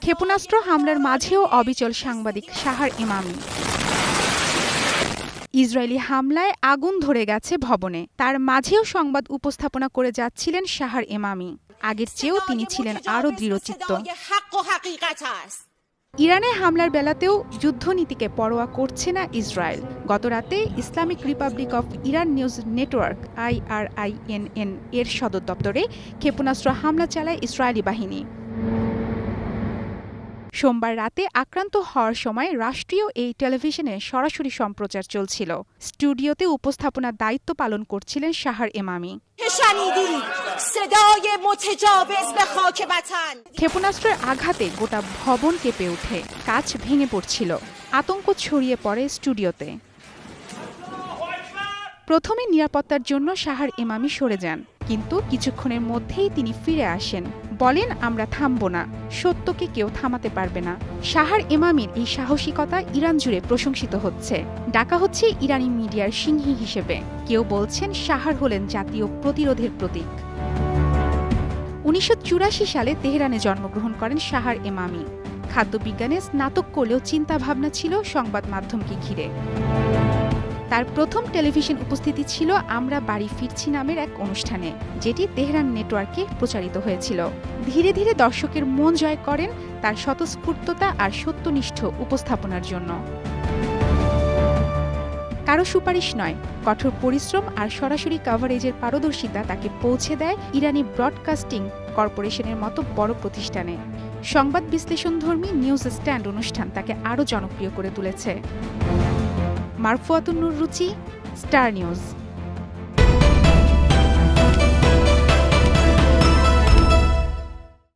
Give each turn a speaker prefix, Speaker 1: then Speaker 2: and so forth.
Speaker 1: ক্ষেপণাস্ত্র হামলার মাঝেও অবিচল সাংবাদিক শাহর ইমামি। ইসরায়েলি হামলায় আগুন ধরে গেছে ভবনে, তার মাঝেও সংবাদ উপস্থাপনা করে যাচ্ছিলেন শাহর ইমামি। আগের চেয়েও তিনি ছিলেন আরও দৃঢ়চিত্ত। ইরানে হামলার বেলাতেও যুদ্ধনীতিকে পরোয়া করছে না ইসরায়েল। গতরাতে Islamic Republic of Iran news network IRINN এর সদর দপ্তরে ক্ষেপণাস্ত্র হামলা চালায় ইসরায়েলি বাহিনী। সোমবার রাতে আক্রান্ত হওয়ার সময় রাষ্ট্রীয় এই টেলিভিশনে সরাসরি সম্প্রচার চলছিল। স্টুডিওতে উপস্থাপনার দায়িত্ব পালন করছিলেন শাহর ইমামি। ক্ষেপণাস্ত্রের আঘাতে গোটা ভবন কেঁপে ওঠে, কাঁচ ভেঙে পড়ছিল। আতঙ্ক ছড়িয়ে পড়ে স্টুডিওতে। প্রথমে নিরাপত্তার জন্য শাহর ইমামি সরে যান, কিন্তু কিছুক্ষণের মধ্যেই তিনি ফিরে আসেন। বলেন, আমরা থামব না, সত্যকে কেউ থামাতে পারবে না। শাহর ইমামির এই সাহসিকতা ইরান জুড়ে প্রশংসিত হচ্ছে। ডাকা হচ্ছে ইরানি মিডিয়ার সিংহী হিসেবে। কেউ বলছেন শাহর হলেন জাতীয় প্রতিরোধের প্রতীক। 1984 সালে তেহরানে জন্মগ্রহণ করেন শাহর ইমামি। খাদ্যবিজ্ঞানে স্নাতক করলেও চিন্তাভাবনা ছিল সংবাদ মাধ্যমকে ঘিরে। তার প্রথম টেলিভিশন উপস্থিতি ছিল আমরা বাড়ি ফিরছি নামের এক অনুষ্ঠানে, যেটি তেহরান নেটওয়ার্কে প্রচারিত হয়েছিল। ধীরে ধীরে দর্শকের মন জয় করেন তার স্বতঃস্ফূর্ততা আর সত্যনিষ্ঠ উপস্থাপনার জন্য। কারো সুপারিশ নয়, কঠোর পরিশ্রম আর সরাসরি কভারেজের পারদর্শিতা তাকে পৌঁছে দেয় ইরানি ব্রডকাস্টিং কর্পোরেশনের মতো বড় প্রতিষ্ঠানে। সংবাদ বিশ্লেষণধর্মী নিউজ স্ট্যান্ড অনুষ্ঠান তাকে আরও জনপ্রিয় করে তুলেছে। মারফুয়াতুন নূর রুচি, স্টার নিউজ।